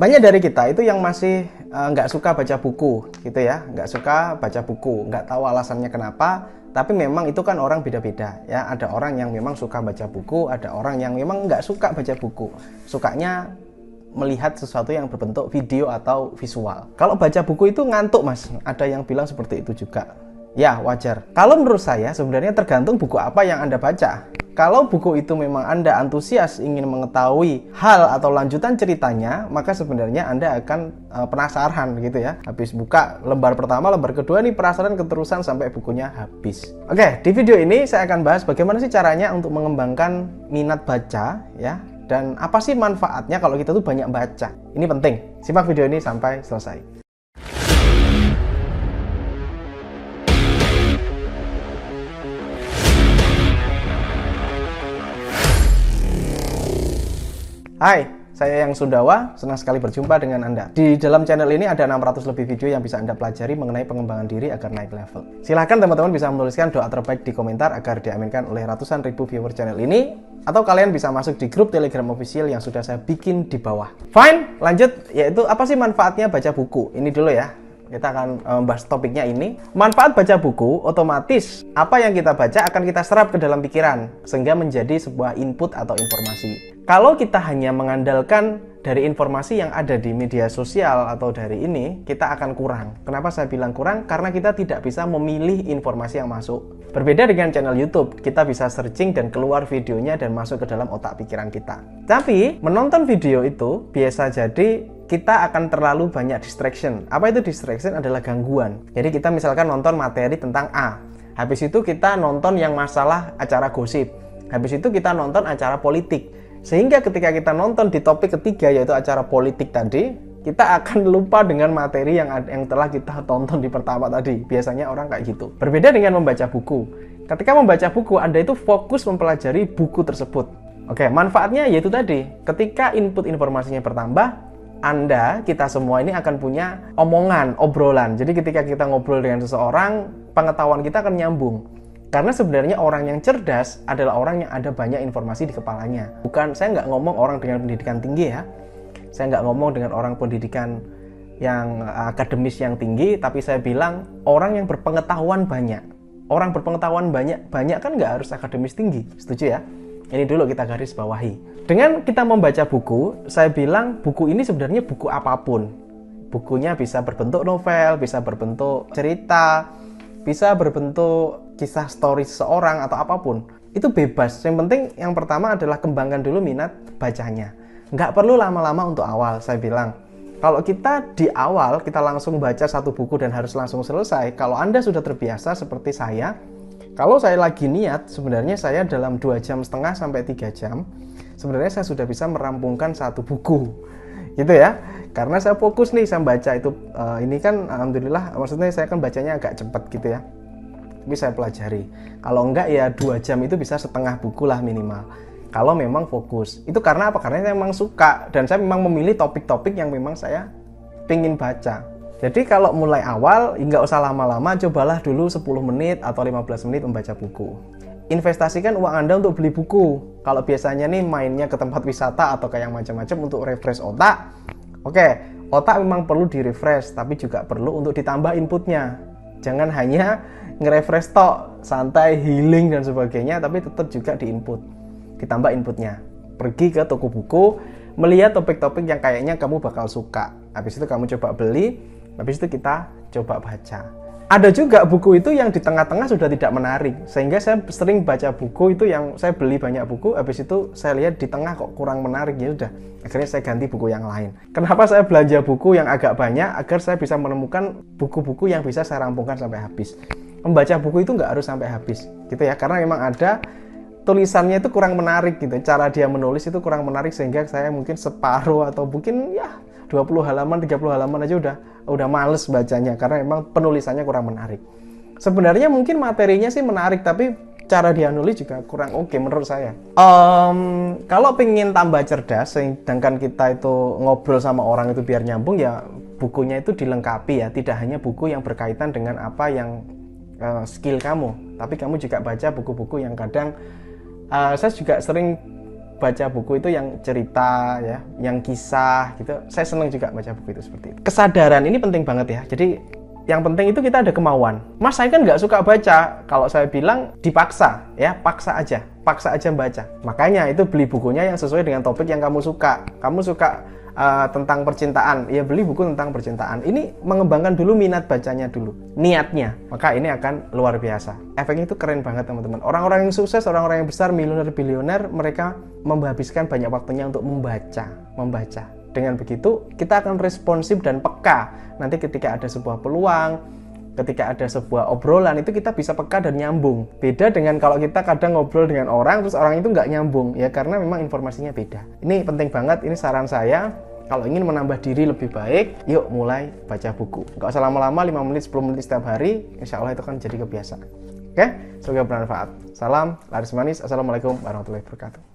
Banyak dari kita itu yang masih nggak suka baca buku gitu ya, nggak suka baca buku, nggak tahu alasannya kenapa, tapi memang itu kan orang beda-beda ya. Ada orang yang memang suka baca buku, ada orang yang memang nggak suka baca buku, sukanya melihat sesuatu yang berbentuk video atau visual. Kalau baca buku itu ngantuk mas, ada yang bilang seperti itu juga. Ya wajar. Kalau menurut saya sebenarnya tergantung buku apa yang Anda baca. Kalau buku itu memang Anda antusias ingin mengetahui hal atau lanjutan ceritanya, maka sebenarnya Anda akan penasaran gitu ya. Habis buka lembar pertama, lembar kedua nih penasaran keterusan sampai bukunya habis. Oke, di video ini saya akan bahas bagaimana sih caranya untuk mengembangkan minat baca ya. Dan apa sih manfaatnya kalau kita tuh banyak baca. Ini penting. Simak video ini sampai selesai. Hai, saya Yang Sundawa, senang sekali berjumpa dengan Anda. Di dalam channel ini ada 600 lebih video yang bisa Anda pelajari mengenai pengembangan diri agar naik level. Silahkan teman-teman bisa menuliskan doa terbaik di komentar agar diaminkan oleh ratusan ribu viewer channel ini, atau kalian bisa masuk di grup Telegram official yang sudah saya bikin di bawah. Fine, lanjut, yaitu apa sih manfaatnya baca buku? Ini dulu ya. Kita akan membahas topiknya ini. Manfaat baca buku, otomatis apa yang kita baca akan kita serap ke dalam pikiran, sehingga menjadi sebuah input atau informasi. Kalau kita hanya mengandalkan dari informasi yang ada di media sosial atau dari ini, kita akan kurang. Kenapa saya bilang kurang? Karena kita tidak bisa memilih informasi yang masuk. Berbeda dengan channel YouTube, kita bisa searching dan keluar videonya dan masuk ke dalam otak pikiran kita. Tapi, menonton video itu biasa jadi kita akan terlalu banyak distraction. Apa itu distraction? Adalah gangguan. Jadi kita misalkan nonton materi tentang A. Habis itu kita nonton yang masalah acara gosip. Habis itu kita nonton acara politik. Sehingga ketika kita nonton di topik ketiga yaitu acara politik tadi, kita akan lupa dengan materi yang telah kita tonton di pertama tadi. Biasanya orang kayak gitu. Berbeda dengan membaca buku. Ketika membaca buku, Anda itu fokus mempelajari buku tersebut. Oke, manfaatnya yaitu tadi. Ketika input informasinya bertambah, kita semua ini akan punya omongan, obrolan. Jadi ketika kita ngobrol dengan seseorang, pengetahuan kita akan nyambung. Karena sebenarnya orang yang cerdas adalah orang yang ada banyak informasi di kepalanya. Saya nggak ngomong orang dengan pendidikan tinggi ya. Saya nggak ngomong dengan orang pendidikan yang akademis yang tinggi, tapi saya bilang orang yang berpengetahuan banyak. Orang berpengetahuan banyak kan nggak harus akademis tinggi, setuju ya? Ini dulu kita garis bawahi. Dengan kita membaca buku, saya bilang buku ini sebenarnya buku apapun. Bukunya bisa berbentuk novel, bisa berbentuk cerita, bisa berbentuk kisah story seseorang atau apapun. Itu bebas. Yang penting yang pertama adalah kembangkan dulu minat bacanya. Nggak perlu lama-lama untuk awal, saya bilang. Kalau kita di awal, kita langsung baca satu buku dan harus langsung selesai. Kalau Anda sudah terbiasa seperti saya, kalau saya lagi niat, sebenarnya saya dalam 2,5 jam sampai 3 jam, sebenarnya saya sudah bisa merampungkan satu buku. Gitu ya. Karena saya fokus nih, saya baca itu. Ini kan alhamdulillah, maksudnya saya kan bacanya agak cepat gitu ya. Tapi saya pelajari. Kalau enggak ya 2 jam itu bisa setengah buku lah minimal. Kalau memang fokus. Itu karena apa? Karena saya memang suka. Dan saya memang memilih topik-topik yang memang saya pengen baca. Jadi kalau mulai awal, nggak usah lama-lama, cobalah dulu 10 menit atau 15 menit membaca buku. Investasikan uang Anda untuk beli buku. Kalau biasanya nih mainnya ke tempat wisata atau kayak macam-macam untuk refresh otak. Oke, otak memang perlu di-refresh, tapi juga perlu untuk ditambah inputnya. Jangan hanya nge-refresh tok, santai, healing dan sebagainya, tapi tetap juga di-input. Ditambah inputnya. Pergi ke toko buku, melihat topik-topik yang kayaknya kamu bakal suka. Habis itu kamu coba beli. Habis itu kita coba baca. Ada juga buku itu yang di tengah-tengah sudah tidak menarik. Sehingga saya sering baca buku itu yang saya beli banyak buku. Habis itu saya lihat di tengah kok kurang menarik. Ya udah, akhirnya saya ganti buku yang lain. Kenapa saya belanja buku yang agak banyak? Agar saya bisa menemukan buku-buku yang bisa saya rampungkan sampai habis. Membaca buku itu nggak harus sampai habis. Gitu ya, karena memang ada tulisannya itu kurang menarik gitu. Cara dia menulis itu kurang menarik sehingga saya mungkin separuh atau mungkin ya 20 halaman, 30 halaman aja udah males bacanya karena memang penulisannya kurang menarik. Sebenarnya mungkin materinya sih menarik, tapi cara dia nulis juga kurang oke menurut saya. Kalau pengen tambah cerdas, sedangkan kita itu ngobrol sama orang itu biar nyambung, ya bukunya itu dilengkapi ya. Tidak hanya buku yang berkaitan dengan apa yang skill kamu, tapi kamu juga baca buku-buku yang kadang saya juga sering baca buku itu yang cerita ya, yang kisah gitu. Saya senang juga baca buku itu seperti itu. Kesadaran ini penting banget ya. Jadi yang penting itu kita ada kemauan. Mas, saya kan nggak suka baca. Kalau saya bilang dipaksa, ya paksa aja baca. Makanya itu beli bukunya yang sesuai dengan topik yang kamu suka. Kamu suka tentang percintaan, ya beli buku tentang percintaan. Ini mengembangkan dulu minat bacanya dulu, niatnya. Maka ini akan luar biasa. Efeknya itu keren banget teman-teman. Orang-orang yang sukses, orang-orang yang besar, miliuner, bilioner, mereka menghabiskan banyak waktunya untuk membaca. Dengan begitu, kita akan responsif dan peka. Nanti ketika ada sebuah peluang, ketika ada sebuah obrolan, itu kita bisa peka dan nyambung. Beda dengan kalau kita kadang ngobrol dengan orang, terus orang itu nggak nyambung. Ya karena memang informasinya beda. Ini penting banget, ini saran saya. Kalau ingin menambah diri lebih baik, yuk mulai baca buku. Nggak usah lama-lama, 5 menit, 10 menit setiap hari. Insya Allah itu kan jadi kebiasaan. Oke, semoga bermanfaat. Salam laris manis. Assalamualaikum warahmatullahi wabarakatuh.